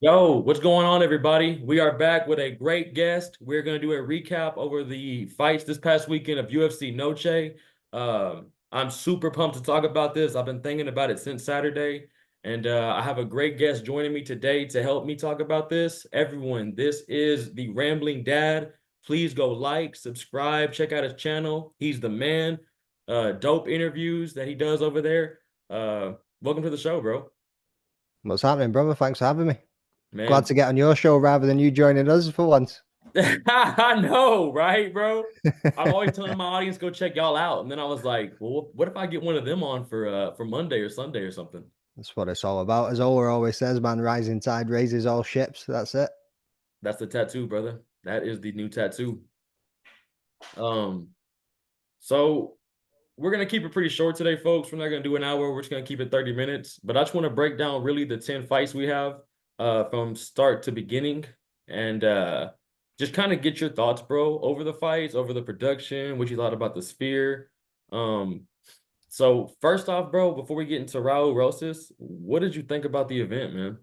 Yo, what's going on, everybody? We are back with a great guest. We're going to do a recap over the fights this past weekend of UFC Noche. I'm super pumped to talk about this. I've been thinking about it since Saturday, and I have a great guest joining me today to help me talk about this. Everyone, this is the Rambling Dad. Please go like, subscribe, check out his channel. He's the man. Dope interviews that he does over there. Welcome to the show, bro. What's happening, brother? Thanks for having me. Glad Man, to get on your show rather than you joining us for once. I know, right, bro? I'm always telling my audience go check y'all out, and then I was like, well, what if I get one of them on for Monday or Sunday or something? That's what it's all about. As Ola always says, man, rising tide raises all ships. That's it. That's the tattoo, brother. That is the new tattoo. Um, so we're gonna keep it pretty short today, folks. We're not gonna do an hour. We're just gonna keep it 30 minutes. But I just want to break down really the 10 fights we have from start to beginning, and just kind of get your thoughts, bro, over the fights, over the production, what you thought about the Sphere. Um, So first off, bro, before we get into Raul Rosas, what did you think about the event, man?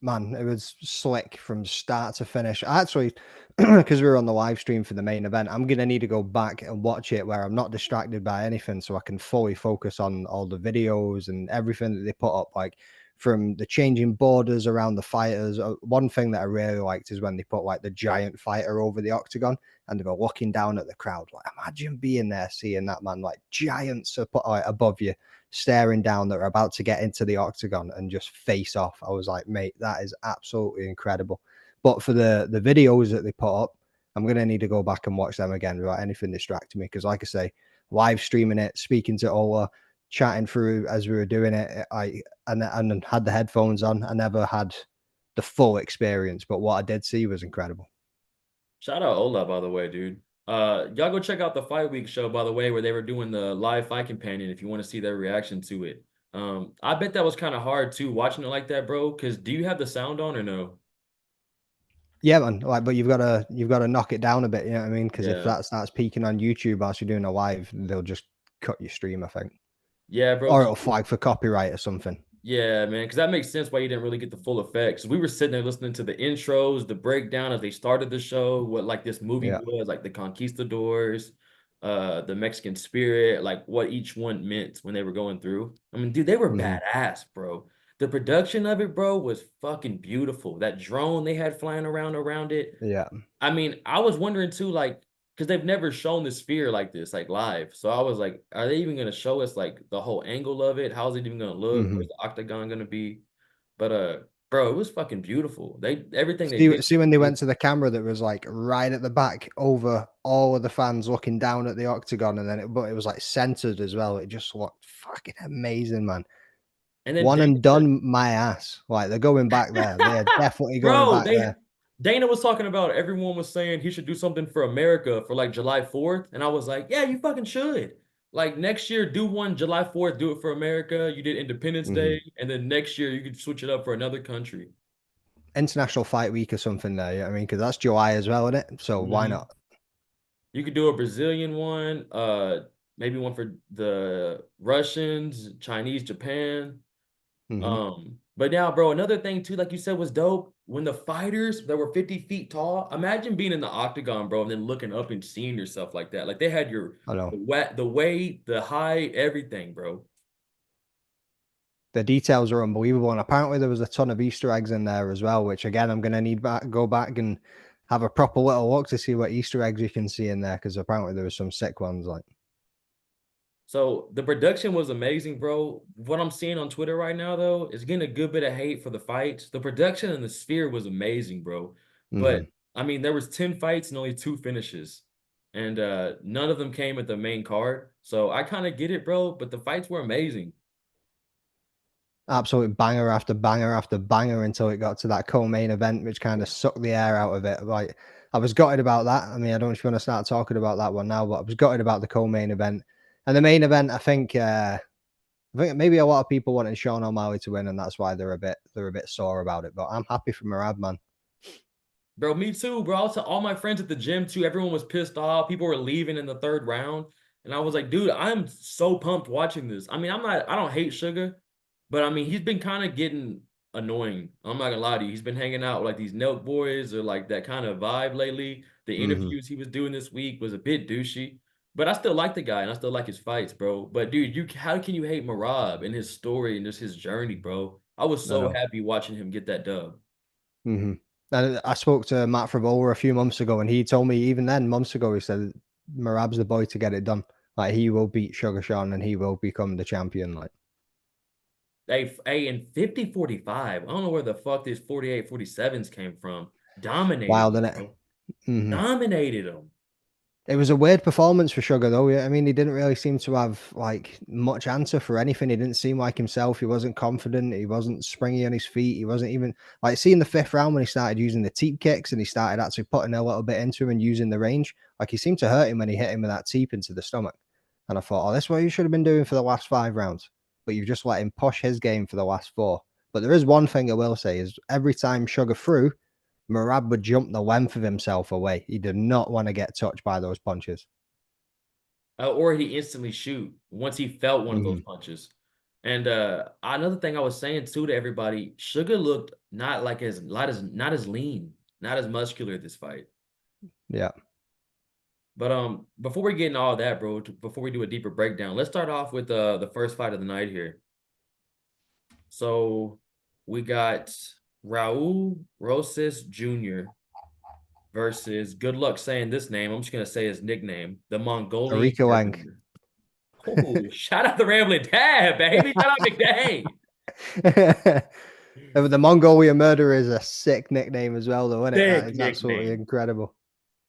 Man, it was slick from start to finish. Actually, because we were on the live stream for the main event, I'm gonna need to go back and watch it where I'm not distracted by anything, so I can fully focus on all the videos and everything that they put up. Like from the changing borders around the fighters. One thing that I really liked is when they put like the giant fighter over the octagon and they were looking down at the crowd. Like, imagine being there, seeing that man, like giants like, above you, staring down that are about to get into the octagon and just face off. I was like, mate, that is absolutely incredible. But for the videos that they put up, I'm gonna need to go back and watch them again without anything distracting me. Because, like I say, live streaming it, speaking to Ola, chatting through as we were doing it, and had the headphones on. I never had the full experience, but what I did see was incredible. Shout out Ola, by the way, dude. Y'all go check out the Fight Week show, by the way, where they were doing the live fight companion if you want to see their reaction to it. I bet that was kind of hard too, watching it like that, bro. Because do you have the sound on or no? Yeah, man. Like, but you've got to knock it down a bit. You know what I mean? Because if Yeah. that starts peaking on YouTube whilst you're doing a live, they'll just cut your stream, I think, Yeah, bro. or it'll flag for copyright or something. Yeah, man, because that makes sense why you didn't really get the full effects. We were sitting there listening to the intros, the breakdown as they started the show, what like this movie Yeah. was, like the Conquistadors, the Mexican Spirit, like what each one meant when they were going through. I mean, dude, they were Hmm. badass, bro. The production of it, bro, was fucking beautiful. That drone they had flying around it. Yeah. I mean, I was wondering too, like, because they've never shown the sphere like this, like live. So I was like, are they even gonna show us like the whole angle of it? How's it even gonna look? Hmm. Where's the octagon gonna be? But bro, it was fucking beautiful. They everything they See, did. see when they went to the camera that was like right at the back over all of the fans looking down at the octagon, and then but it was like centered as well. It just looked fucking amazing, man. And then One Dana, and done, my ass. Like they're going back there. They are definitely going bro, back they there. Dana was talking about everyone was saying he should do something for America for like July 4th. And I was like, yeah, you fucking should. Like next year, do one July 4th, do it for America. You did Independence Hmm. Day, and then next year you could switch it up for another country. International Fight Week or something there. You know what I mean? Because that's July as well, isn't it? So why Mhm. not? You could do a Brazilian one, maybe one for the Russians, Chinese, Japan. Hmm. But now, bro, another thing too, like you said, was dope. When the fighters that were 50 feet tall, imagine being in the octagon, bro, and then looking up and seeing yourself like that. Like they had your I know. the weight, the height, everything, bro. The details are unbelievable, and apparently there was a ton of Easter eggs in there as well. Which again, I'm gonna need go back and have a proper little look to see what Easter eggs you can see in there, because apparently there was some sick ones. Like, So the production was amazing, bro. What I'm seeing on Twitter right now, though, is getting a good bit of hate for the fights. The production in the Sphere was amazing, bro. But hmm. I mean, there was 10 fights and only two finishes, and none of them came at the main card. So I kind of get it, bro. But the fights were amazing. Absolute banger after banger after banger until it got to that co-main event, which kind of sucked the air out of it. Like, I was gutted about that. I mean, I don't know if you want to start talking about that one now, but I was gutted about the co-main event. And the main event, I think maybe a lot of people wanted Sean O'Malley to win, and that's why they're a bit sore about it. But I'm happy for Murad, man. Bro, me too, bro. Also, all my friends at the gym too. Everyone was pissed off. People were leaving in the third round, and I was like, dude, I'm so pumped watching this. I mean, I don't hate Sugar, but I mean, he's been kind of getting annoying. I'm not gonna lie to you. He's been hanging out with like these Nelk boys or like that kind of vibe lately. The Hmm. interviews he was doing this week was a bit douchey, but I still like the guy and I still like his fights, bro. But dude, how can you hate Marab and his story and just his journey, bro? I was I so know. happy watching him get that dub. Hmm. And I spoke to Matt Fravola a few months ago, and he told me even then, months ago, he said Marab's the boy to get it done. Like he will beat Sugar Sean, and he will become the champion. Like Hey, in 50-45, I don't know where the fuck these 48-47s came from. Dominated wild, him, innit? bro. Hmm. Dominated him. It was a weird performance for Sugar, though. Yeah, I mean, he didn't really seem to have like much answer for anything. He didn't seem like himself. He wasn't confident. He wasn't springy on his feet. He wasn't even like seeing the fifth round when he started using the teep kicks and he started actually putting a little bit into him and using the range. Like he seemed to hurt him when he hit him with that teep into the stomach. And I thought, oh, this is what you should have been doing for the last 5 rounds. But you've just let him push his game for the last 4. But there is one thing I will say is every time Sugar threw, Marab would jump the length of himself away. He did not want to get touched by those punches. Or he instantly shoot once he felt one of those Mhm. punches. And another thing I was saying too to everybody, Sugar looked not as lean, not as muscular this fight. Yeah. But before we get into all that, bro, before we do a deeper breakdown, let's start off with the first fight of the night here. So we got Raul Rosas Jr. versus, good luck saying this name. I'm just gonna say his nickname, the Mongolian Arika Lang. Airbender. Oh, shout out the Rambling Dad, baby. Shout out McDade. The Mongolian Murderer is a sick nickname as well, though, isn't it? That Sick is absolutely nickname. incredible.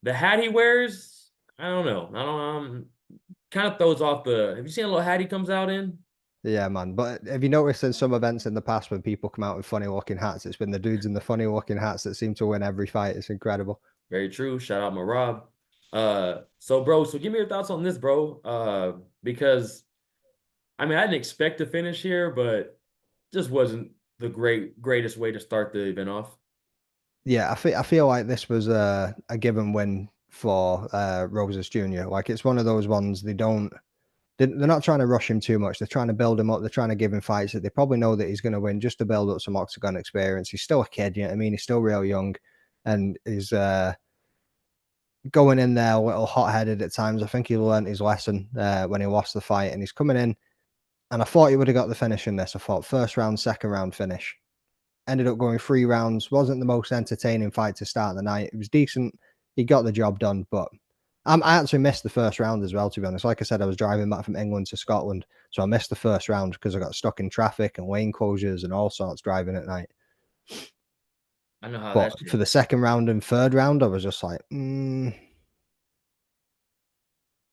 The hat he wears, I don't know. I don't kind of throws off the. Have you seen a little hat he comes out in? Yeah, man. But have you noticed in some events in the past when people come out with funny looking hats, it's been the dudes in the funny looking hats that seem to win every fight. It's incredible. Very true. Shout out Marab. So bro, so give me your thoughts on this, bro. Because I mean, I didn't expect to finish here, but just wasn't the greatest way to start the event off. Yeah, I feel like this was a given win for Roses Jr. Like it's one of those ones they're not trying to rush him too much. They're trying to build him up. They're trying to give him fights that they probably know that he's going to win just to build up some octagon experience. He's still a kid, you know what I mean? He's still real young and he's going in there a little hot headed at times. I think he learned his lesson when he lost the fight and he's coming in. And I thought he would have got the finish in this. I thought first round, second round finish. Ended up going 3 rounds. Wasn't the most entertaining fight to start the night. It was decent. He got the job done, but I actually missed the first round as well, to be honest. Like I said, I was driving back from England to Scotland, so I missed the first round because I got stuck in traffic and lane closures and all sorts driving at night. I know how that But for shit. the second round and third round, I was just like,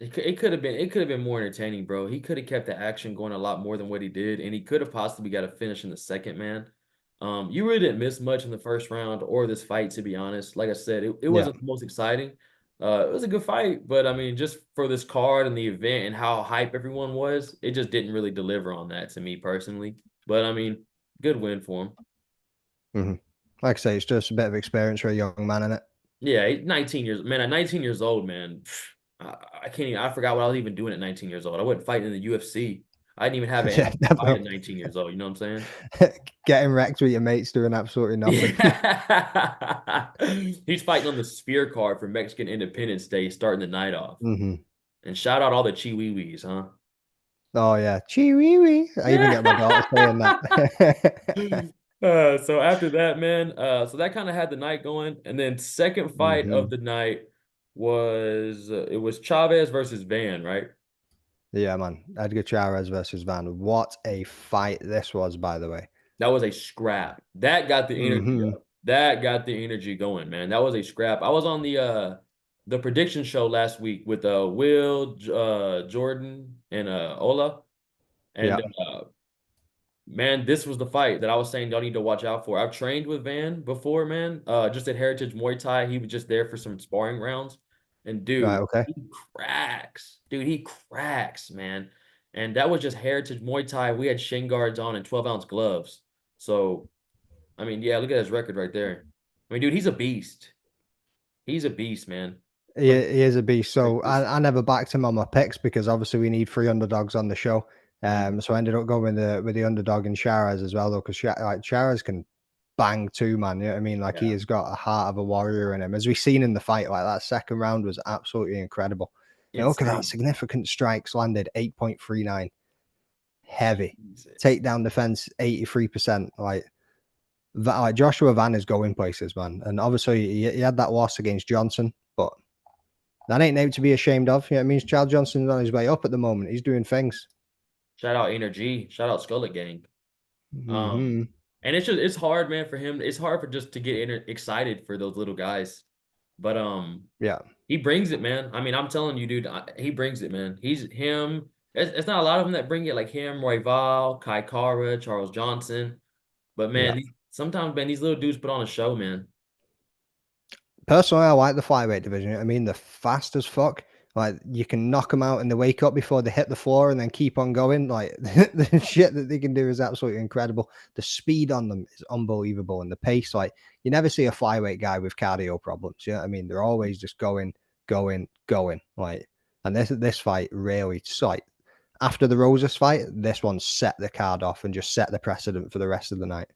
It could have been more entertaining, bro. He could have kept the action going a lot more than what he did, and he could have possibly got a finish in the second, man. You really didn't miss much in the first round or this fight, to be honest. Like I said, it yeah. wasn't the most exciting. It was a good fight, but I mean, just for this card and the event and how hype everyone was, it just didn't really deliver on that to me personally. But I mean, good win for him. Hmm. Like I say, it's just a bit of experience for a young man in it. Yeah, 19 years, man. At 19 years old, man, I can't even. I forgot what I was even doing at 19 years old. I wasn't fighting in the UFC. I didn't even have an Yeah, MMA fight at definitely. 19 years old. You know what I'm saying? Getting wrecked with your mates doing absolutely nothing. Yeah. He's fighting on the spear card for Mexican Independence Day, starting the night off. Hmm. And shout out all the Chiwiwis, huh? Oh yeah, chee wee wee. I even get my daughter saying that. So after that, man, so that kind of had the night going, and then second fight of Hmm. the night was it was Chavez versus Van, right? Yeah, man. Edgar Chairez versus Van. What a fight this was, by the way. That was a scrap. That got the energy Hmm. up. That got the energy going, man. That was a scrap. I was on the prediction show last week with Will, Jordan, and Ola. Yeah. And man, this was the fight that I was saying y'all need to watch out for. I've trained with Van before, man. Just at Heritage Muay Thai. He was just there for some sparring rounds. And Right. dude, Okay. he cracks. Dude, he cracks, man. And that was just Heritage Muay Thai. We had shin guards on and 12-ounce gloves. So, I mean, yeah, look at his record right there. I mean, dude, he's a beast. He's a beast, man. He But is a beast. like So this, I never backed him on my picks because obviously we need 3 underdogs on the show. Mm, So I ended up going with the underdog in Sharaz as well, though, because like Sharaz can bang too, man. You know what I mean? Like he yeah, has got a heart of a warrior in him, as we've seen in the fight. Like that second round was absolutely incredible. And look at that, insane. significant strikes landed 8.39, heavy. Jesus. Takedown defense 83%. Like Joshua Van is going places, man. And obviously he had that loss against Johnson, but that ain't nothing to be ashamed of. You know what I mean? Charles Johnson's on his way up at the moment. He's doing things. Shout out Energy. Shout out Skullet Gang. Hmm. And it's hard, man, for him. It's hard for just to get excited for those little guys. But Yeah. he brings it, man. I mean, I'm telling you, dude, he brings it, man. He's him. It's not a lot of them that bring it, like him, Royval, Kai Kara, Charles Johnson. But man, Yeah. sometimes, man, these little dudes put on a show, man. Personally, I like the flyweight division. I mean, they're fast as fuck. Like you can knock them out and they wake up before they hit the floor and then keep on going. Like the shit that they can do is absolutely incredible. The speed on them is unbelievable, and the pace. Like you never see a flyweight guy with cardio problems. You know what I mean? They're always just going, going, going. Like, and this fight really, it's like after the Roses fight, this one set the card off and just set the precedent for the rest of the night.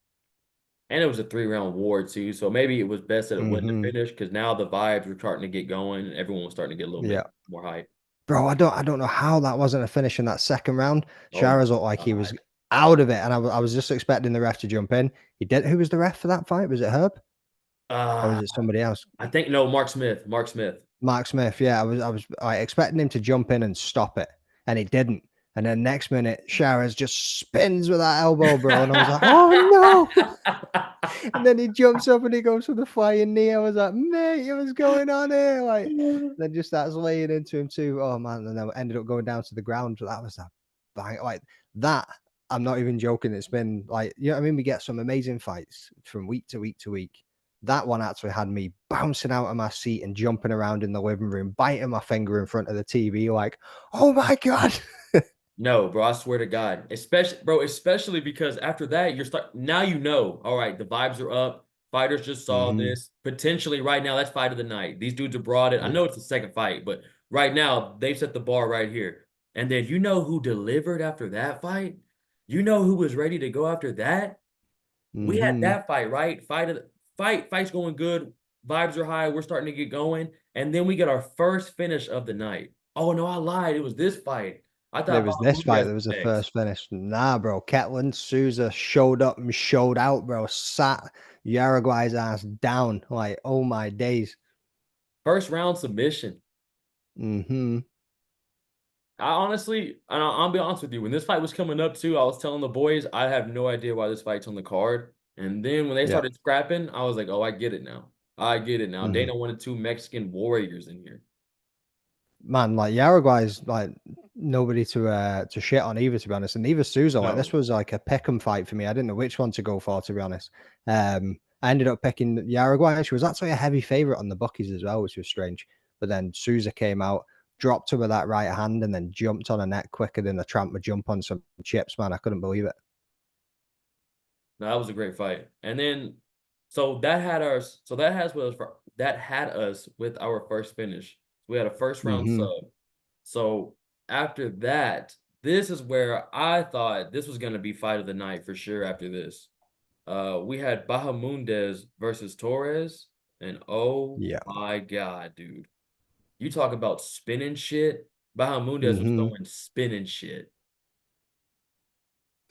And it was a 3-round war too, so maybe it was best that it wasn't a Hmm. finish because now the vibes were starting to get going and everyone was starting to get a little bit Yeah. more hype. Bro, I don't know how that wasn't a finish in that second round. Oh my Sharaz looked like he was God. out of it, and I was just expecting the ref to jump in. He did. Who was the ref for that fight? Was it Herb or Uh, was it somebody else? I think no, Mark Smith. Mark Smith. Mark Smith. Yeah, I was like, expecting him to jump in and stop it, and he didn't. And then next minute, Sharaz just spins with that elbow, bro, and I was like, oh no! And then he jumps up and he goes for the flying knee. I was like, mate, what's going on here? Like, then just starts laying into him too. Oh man, and then ended up going down to the ground. That was a bang. Like that. I'm not even joking. It's been like, you know what I mean? We get some amazing fights from week to week to week. That one actually had me bouncing out of my seat and jumping around in the living room, biting my finger in front of the TV, like, oh my God. No, bro, I swear to God. Especially because after that, now you know, all right, the vibes are up. Fighters just saw Hmm. this. Potentially right now, that's fight of the night. These dudes have brought it. I Yeah. know it's the second fight, but right now they've set the bar right here. And then you know who delivered after that fight? You know who was ready to go after that? We had Hmm. that fight, right? Fight's going good. Vibes are high. We're starting to get going. And then we get our first finish of the night. Oh no, I lied. It was this fight. I There thought was this fight Bahamut that was the was next. first finish. Nah, bro. Ketland Souza showed up and showed out, bro. Sat Uruguay's ass down. Like, oh my days. First round submission. Hmm. I honestly, I'll be honest with you. When this fight was coming up too, I was telling the boys I have no idea why this fight's on the card. And then when they Yeah. started scrapping, I was like, oh, I get it now. I get it now. Hmm. Dana wanted two Mexican warriors in here. Man, like Uruguay's like nobody to shit on either, to be honest. And neither Souza. Like this No. was like a pick'em fight for me. I didn't know which one to go for, to be honest. I ended up picking Uruguay. She was actually a heavy favorite on the bookies as well, which was strange. But then Souza came out, dropped her with that right hand, and then jumped on her neck quicker than the tramp would jump on some chips. Man, I couldn't believe it. No, that was a great fight. And then that had us with our first finish. We had a first round Hmm. sub. So after that, this is where I thought this was gonna be fight of the night for sure after this. We had Bahamundez versus Torres, and oh Yeah. my God, dude. You talk about spinning shit. Bahamundez was Hmm. throwing spinning shit.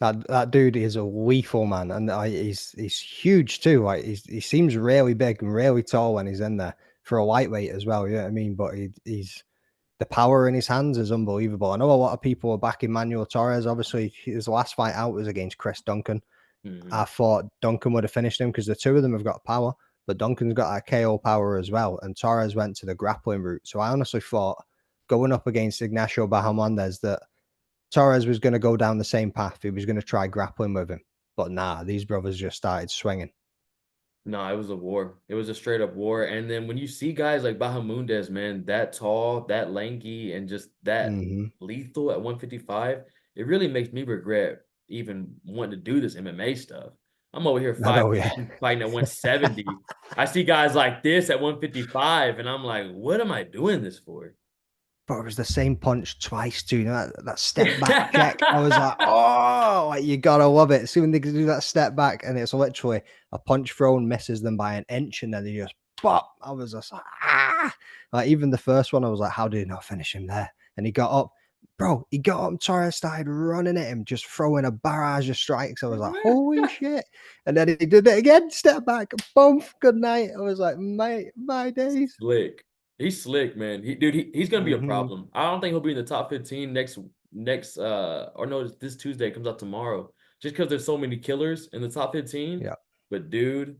That dude is a lethal man, and he's huge too. Like he seems really big and really tall when he's in there for a lightweight as well. You know what I mean? But he's the power in his hands is unbelievable. I know a lot of people are backing Manuel Torres. Obviously, his last fight out was against Chris Duncan. I Mhm. thought Duncan would have finished him because the two of them have got power, but Duncan's got that KO power as well. And Torres went to the grappling route. So I honestly thought going up against Ignacio Bahamondes that Torres was going to go down the same path. He was going to try grappling with him. But nah, these brothers just started swinging. No, it was a war. It was a straight up war. And then when you see guys like Bahamundez, man, that tall, that lanky, and just that Hmm. lethal at 155, it really makes me regret even wanting to do this MMA stuff. I'm over here I know, yeah. fighting at 170. I see guys like this at 155, and I'm like, what am I doing this for? but it was the same punch twice too. You know, that step back check. I was like, oh, like, you gotta love it. See when they do that step back, and it's literally a punch thrown misses them by an inch, and then they just pop. I was just like, ah. Like even the first one, I was like, how did he not finish him there? And he got up, bro. He got up. Torres started running at him, just throwing a barrage of strikes. I was like, holy shit! And then he did it again. Step back, boom. Good night. I was like, mate, my days. Slick. He's slick, man. He's gonna be a Mm-hmm. problem. I don't think he'll be in the top 15 next or no, this Tuesday comes out tomorrow. Just because there's so many killers in the top 15. Yeah. But dude,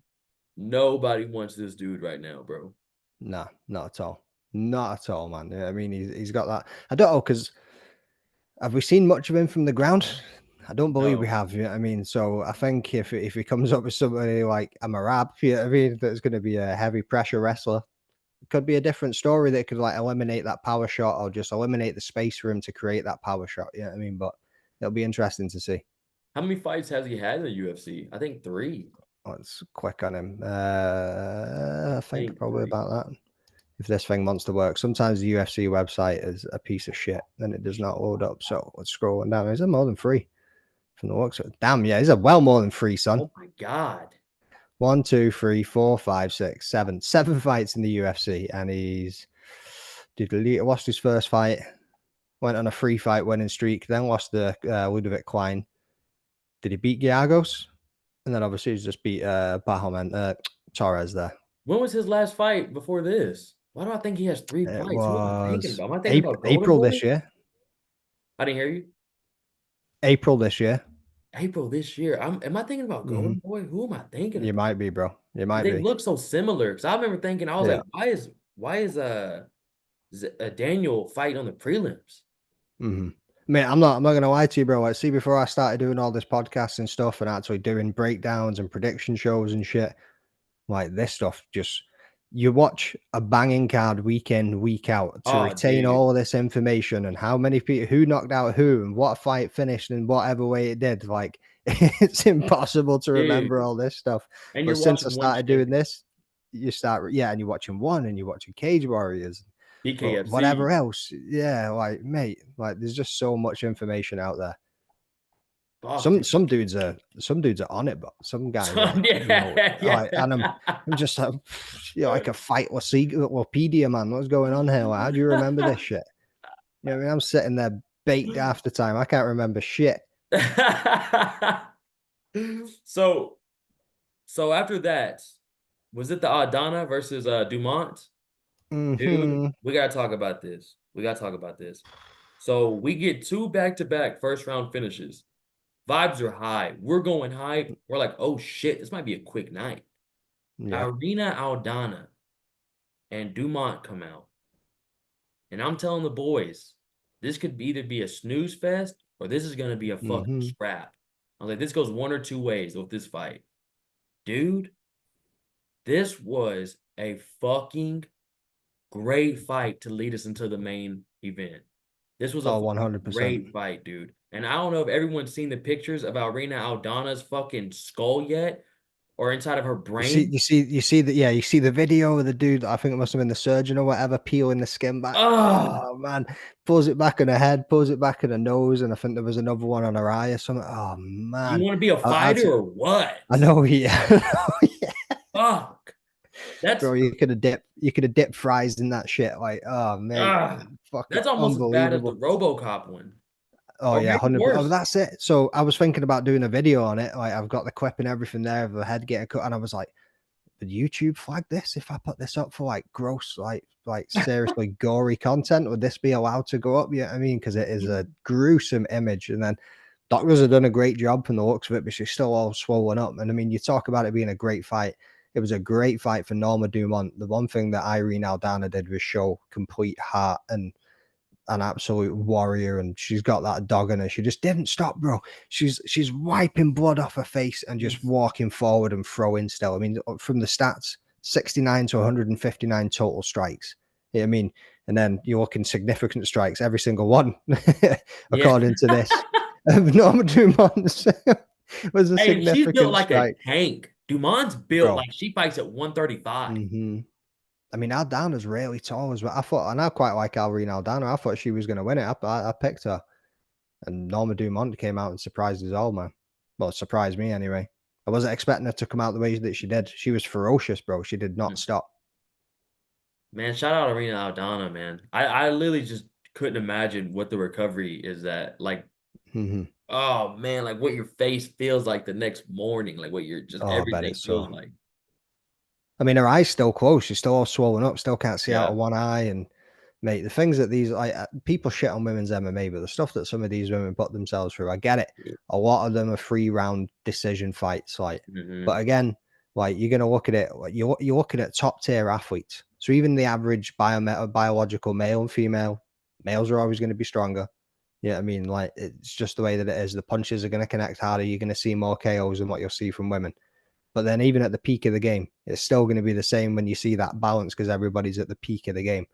nobody wants this dude right now, bro. No, not at all. Not at all, man. Yeah, I mean, he's got that. I don't know because have we seen much of him from the ground? I don't believe we No. have. You know what I mean? So I think if he comes up with somebody like a Marab, you know what I mean, that's going to be a heavy pressure wrestler, it could be a different story that could like eliminate that power shot or just eliminate the space for him to create that power shot. You know what I mean? But it'll be interesting to see. How many fights has he had in the UFC? I think 3. Let's click on him. I I think think probably 3. about that. If this thing wants to work. Sometimes the UFC website is a piece of shit and it does not load up. So let's scroll on down. Is it more than 3 from the looks of it? Damn, yeah, he's a well more than 3, son. Oh my God. 1, 2, 3, 4, 5, 6, 7. 7 fights in the UFC, and he's lost his first fight, went on a 3-fight winning streak, then lost the Ludovic Klein. Did he beat Giagos? And then obviously he's just beat Torres there. When was his last fight before this? Why do I think he has 3 It fights? Who am I thinking was about? Am I thinking about Golden April Boy? this year. I didn't hear you. April this year. April this year. Am I thinking about Golden Mm-hmm. Boy? Who am I thinking You about? might be, bro. You might They be. look so similar. Because I remember thinking, I was Yeah. like, why is Daniel fighting on the prelims? Mm-hmm. Mate, I'm not gonna lie to you, bro. Like, see, before I started doing all this podcast and stuff and actually doing breakdowns and prediction shows and shit, like this stuff just you watch a banging card week in, week out to Oh, retain dude. all of this information and how many people who knocked out who and what fight finished in whatever way it did. Like it's impossible to remember Dude. all this stuff. And But you're since I watching one started doing champion, this, you start, yeah, and you're watching one and you're watching Cage Warriors or BKFC. whatever else. Yeah, like mate, like there's just so much information out there. Fuck, Some dude. some dudes are on it, but some guys are, you know, Yeah, like, yeah. and I'm just like, you're like a Wikipedia, man. What's going on here? Like, how do you remember this shit? You know what I mean? I'm sitting there baked half the time. I can't remember shit. So after that, was it the Aldana versus Dumont? Dude, Hmm. we gotta talk about this. We gotta talk about this. So we get 2 back-to-back first round finishes. Vibes are high. We're going high. We're like, oh shit, this might be a quick night. Yeah. Irina Aldana and Dumont come out. And I'm telling the boys, this could either be a snooze fest or this is gonna be a fucking Hmm. scrap. I was like, this goes one or two ways with this fight. Dude, this was a fucking great fight to lead us into the main event. This was a Oh, fucking 100%. great fight, dude. And I don't know if everyone's seen the pictures of Irina Aldana's fucking skull yet or inside of her brain. You see that, yeah, you see the video of the dude, I think it must have been the surgeon or whatever, peeling the skin back. Oh, Oh man, pulls it back on her head, pulls it back in her nose, and I think there was another one on her eye or something. Oh you man. want to be a fighter or what? I know, yeah. Yeah. Fuck. That's Bro, you could have dipped fries in that shit. Like, oh mate, ah, fucking that's almost as bad as the unbelievable. RoboCop one, Oh or yeah, maybe 100%. Oh, worse. that's it. So I was thinking about doing a video on it. Like I've got the clip and everything there of the head getting cut, and I was like, would YouTube flag this if I put this up for like gross, like seriously gory content? Would this be allowed to go up? Yeah, I mean, because it is a gruesome image. And then doctors have done a great job from the looks of it, but she's still all swollen up. And I mean, you talk about it being a great fight. It was a great fight for Norma Dumont. The one thing that Irene Aldana did was show complete heart and an absolute warrior, and she's got that dog in her. She just didn't stop, bro. She's wiping blood off her face and just walking forward and throwing still. I mean, from the stats, 69 to 159 total strikes. Yeah, I mean, and then you're looking significant strikes, every single one, Yeah. according to this. Norma Dumont was a Hey, she's built significant like a strike, tank. Dumont's built bro. like she fights at 135. Hmm. I mean, Aldana's really tall as well. I thought, and I quite like Alrina Aldana. I thought she was going to win it. I picked her, and Norma Dumont came out and surprised us all, man. Well, it surprised me anyway. I wasn't expecting her to come out the way that she did. She was ferocious, bro. She did not stop. Man, shout out Arena Aldana, man. I literally just couldn't imagine what the recovery is at. Like, Hmm. oh man, like what your face feels like the next morning, like what your just Oh, I bet everything it's feels so. like. I mean, her eye's still closed. She's still all swollen up. Still can't see out Yeah. of one eye. And mate, the things that these like people shit on women's MMA, but the stuff that some of these women put themselves through, I get it. A lot of them are 3 round decision fights, like. Hmm. But again, like you're gonna look at it, like you're looking at top tier athletes. So even the average biological male and female, males are always going to be stronger. Yeah, I mean, like it's just the way that it is. The punches are going to connect harder. You're going to see more KOs than what you'll see from women. But then even at the peak of the game, it's still going to be the same when you see that balance because everybody's at the peak of the game.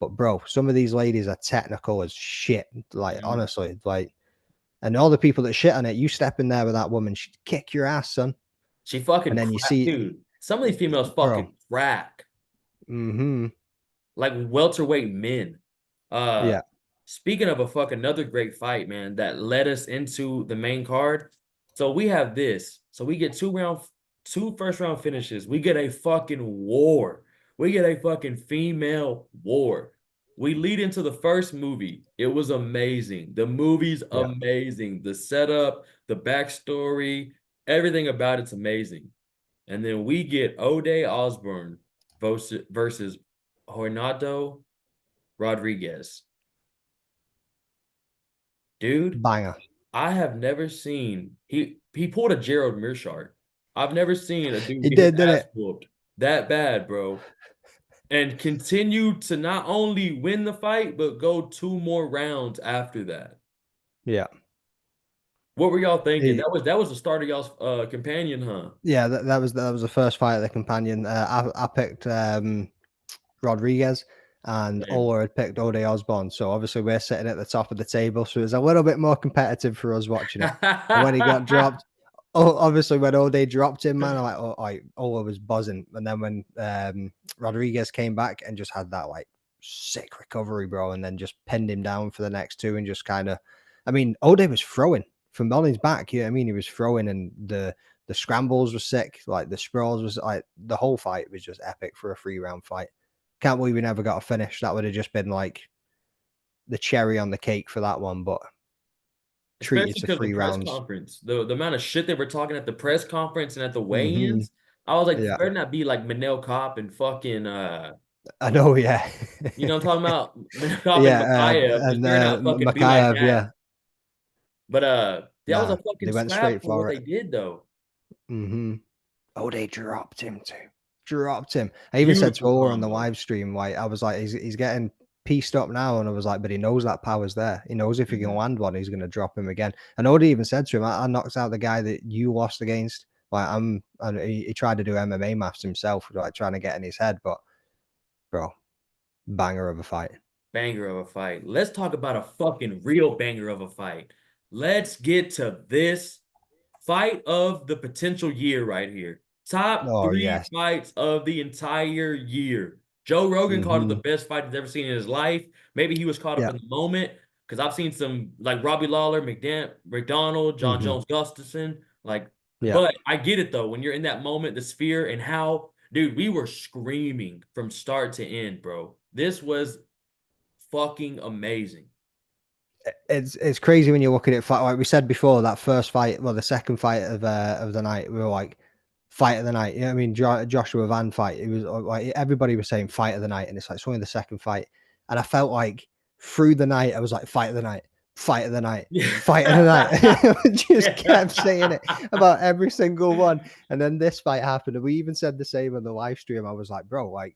But bro, some of these ladies are technical as shit. Like Hmm. honestly, like, and all the people that shit on it, you step in there with that woman, she'd kick your ass, son. She And fucking then you crack, see, dude. Some of these females bro. fucking crack. Mm-hmm. Like welterweight men. Uh Yeah, Speaking of a fuck another great fight, man, that led us into the main card. So we have this. So we get two first round finishes. We get a fucking war. We get a fucking female war. We lead into the first movie. It was amazing. The movie's yeah. amazing. The setup, the backstory, everything about it's amazing. And then we get O'Day Osborne versus Hornado Rodriguez. Dude, Banger. I have never seen he pulled a Gerald Mearshart. I've never seen a dude He get his did, didn't ass it? whooped that bad, bro. And continue to not only win the fight, but go 2 more rounds after that. Yeah. What were y'all thinking? He, That was the start of y'all's companion, huh? yeah, that was the first fight of the companion. I picked Rodriguez, and Damn. Ola had picked Ode Osborne. So obviously we're sitting at the top of the table, so it was a little bit more competitive for us watching it. And when he got dropped, oh, obviously when Ode dropped him, man, I'm like, oh, Ola was buzzing. And then when Rodriguez came back and just had that like sick recovery, bro, and then just pinned him down for the next two and just kind of, I mean, Ode was throwing from on his back. You know what I mean? He was throwing, and the scrambles were sick. Like the sprawls was like the whole fight was just epic for a 3 round fight. Can't believe we never got a finish. That would have just been like the cherry on the cake for that one, but treated Especially to because the three press rounds. conference, the amount of shit they were talking at the press conference and at the Hmm. weigh-ins, I was like, this Yeah, better not be like Manel Kopp and fucking I know. Yeah, you know what I'm talking about? Manel Kopp and yeah, Makayev. This and better not fucking be like Makayev. that. Yeah, But that was a nah, fucking they went slap straight for what for they it. did though. Hmm. Oh, they dropped him too. Dropped him. I even said to Beautiful Ola on the combo. live stream, like I was like, he's getting pieced up now, and I was like, but he knows that power's there. He knows if he can Mhm. land one, he's gonna drop him again. And Odie even said to him, I knocked out the guy that you lost against. Like and he tried to do MMA maths himself, like trying to get in his head, but bro, banger of a fight. Banger of a fight. Let's talk about a fucking real banger of a fight. Let's get to this fight of the potential year right here. Top Oh three yes. fights of the entire year. Joe Rogan called it the Hmm. best fight he's ever seen in his life. Maybe he was caught up Yeah. in the moment because I've seen some like Robbie Lawler, McDonald, John Hmm. Jones Gustafson. Like, Yeah. but I get it though. When you're in that moment, the sphere and how, dude, we were screaming from start to end, bro. This was fucking amazing. It's crazy when you look at it. Like we said before, that first fight, well, the second fight of the night, we were like, fight of the night. You know what I mean? Joshua Van fight. It was like everybody was saying fight of the night, and it's like it's only the second fight. And I felt like through the night, I was like, fight of the night, fight of the night, fight of the night. I just kept saying it about every single one. And then this fight happened, and we even said the same on the live stream. I was like, bro, like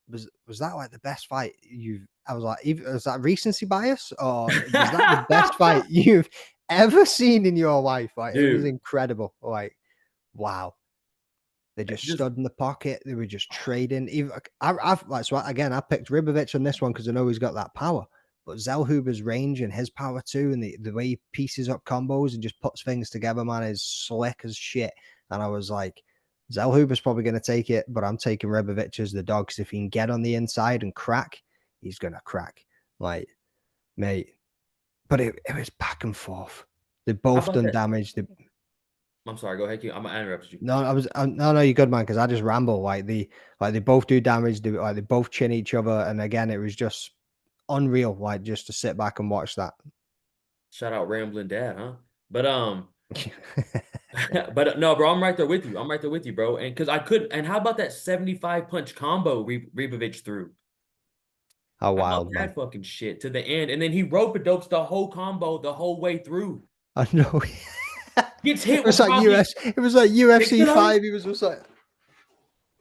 was that like the best fight you've I was like, even was that recency bias or was that the best fight you've ever seen in your life? Like it was Dude, incredible. Like, wow. They just just stood in the pocket. They were just trading. Even I've like so again, I picked Ribovich on this one because I know he's got that power. But Zellhuber's range and his power too, and the way he pieces up combos and just puts things together, man, is slick as shit. And I was like, Zellhuber's probably going to take it, but I'm taking Rebovich as the dog because if he can get on the inside and crack, he's going to crack. Like, mate. But it was back and forth. They How both about done that? damage. I'm sorry. Go ahead. I interrupted you. No, no, no, you're good, man. Because I just ramble. Like they both do damage. They both chin each other, and again, it was just unreal. Like just to sit back and watch that. Shout out Rambling Dad, huh? But but no, bro, I'm right there with you. I'm right there with you, bro. And because I couldn't. And how about that 75 punch combo Rebovich threw? How How about wild, man! that fucking shit to the end? And then he rope a dopes the whole combo the whole way through. I know. Gets It hit was with like probably It was like UFC Victor. five. He was just like,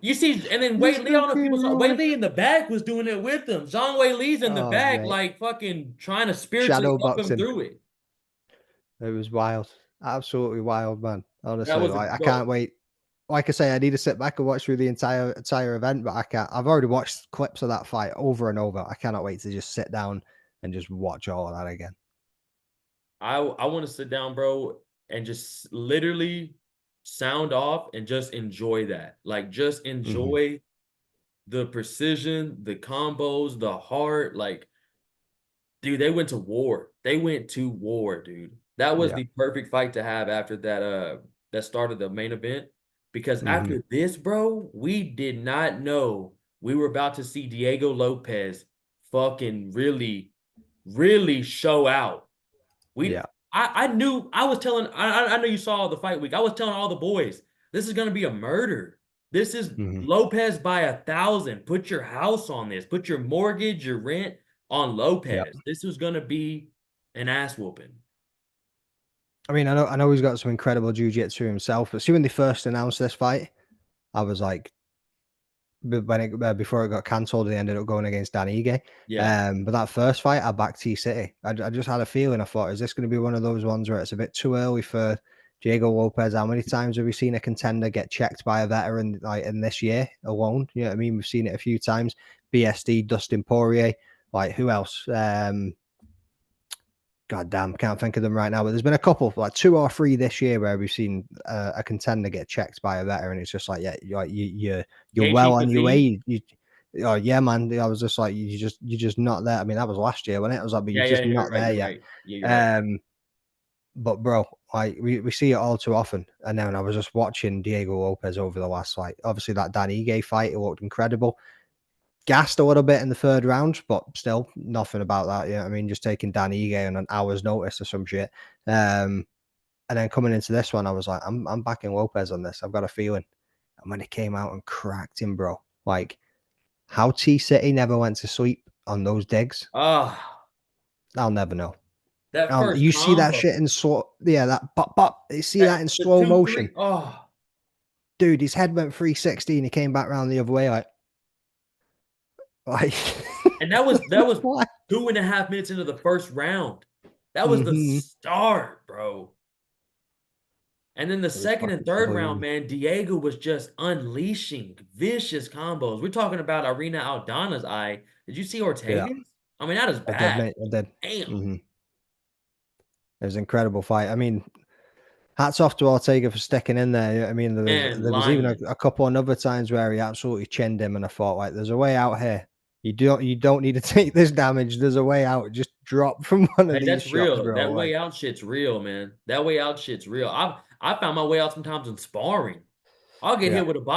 You see, and then Wei "This Lee, I don't know if people fucking saw Wei Roy." Lee in the back was doing it with him. Zhang Wei Lee's in the Oh, back, mate, like fucking trying to spiritually shadow help him boxing. through it. It was wild, absolutely wild, man. That Honestly, was a like I can't bro. wait. Like I say, I need to sit back and watch through the entire event, but I can't. I've already watched clips of that fight over and over. I cannot wait to just sit down and just watch all of that again. I want to sit down, bro, and just literally sound off and just enjoy that. Like just Hmm. enjoy the precision, the combos, the heart. Like, dude, they went to war. They went to war, dude. That was Yeah. the perfect fight to have after that started the main event. Because Hmm. after this, bro, we did not know we were about to see Diego Lopez fucking really, really show out. We Yeah. I knew I was telling I know you saw the fight week. I was telling all the boys, this is gonna be a murder. This is Hmm. Lopez by 1,000. Put your house on this. Put your mortgage, your rent on Yeah. Lopez. This was gonna be an ass whooping. I mean, I know he's got some incredible jiu-jitsu himself, but see when they first announced this fight, I was like, when before it got cancelled, they ended up going against Dan Ige. Yeah. But that first fight, I backed T City. I just had a feeling. I thought, is this going to be one of those ones where it's a bit too early for Diego Lopez? How many times have we seen a contender get checked by a veteran like in this year alone? You know what I mean? We've seen it a few times. BSD, Dustin Poirier, like who else? God damn, can't think of them right now. But there's been a couple, like 2 or 3 this year, where we've seen a contender get checked by a veteran. It's just like, yeah, you're well Gaethje on your Khabib. way. Oh yeah, man. I was just like, you're just not there. I mean, that was last year, wasn't it? I was like, but you're Yeah, yeah, just you're not right. there You're yet. right. Yeah, you're right. Um, but bro, like we see it all too often. And then I was just watching Diego Lopez over the last, like, obviously that Dan Ige fight, it looked incredible. Gassed a little bit in the third round, but still nothing about that. Yeah, I mean, just taking Dan Ige on an hour's notice or some shit. Um, and then coming into this one, I was like, I'm backing Lopez on this. I've got a feeling. And when he came out and cracked him, bro, like how T City never went to sleep on those digs, Ah, I'll never know. that first You see that combo. shit in slow, yeah, that but you see that in The slow two, motion, three. Oh. dude. His head went 360 and he came back around the other way, like, And that was what? 2.5 minutes into the first round. That was the Hmm. start, bro. And then the It was second and fucking third round, unbelievable. man, Diego was just unleashing vicious combos. We're talking about Arena Aldana's eye. Did you see Yeah, Ortega's? I mean, that is I did, bad. mate. I did. Damn. Hmm. It was an incredible fight. I mean, hats off to Ortega for sticking in there. I mean, And there was even lying. a couple of other times where he absolutely chinned him, and I thought, like, there's a way out here. You don't need to take this damage. There's a way out. Just drop from one of Hey, these that's shots, real. bro. That Like, way out shit's real, man. That way out shit's real. I found my way out sometimes in sparring. I'll get yeah. hit with a body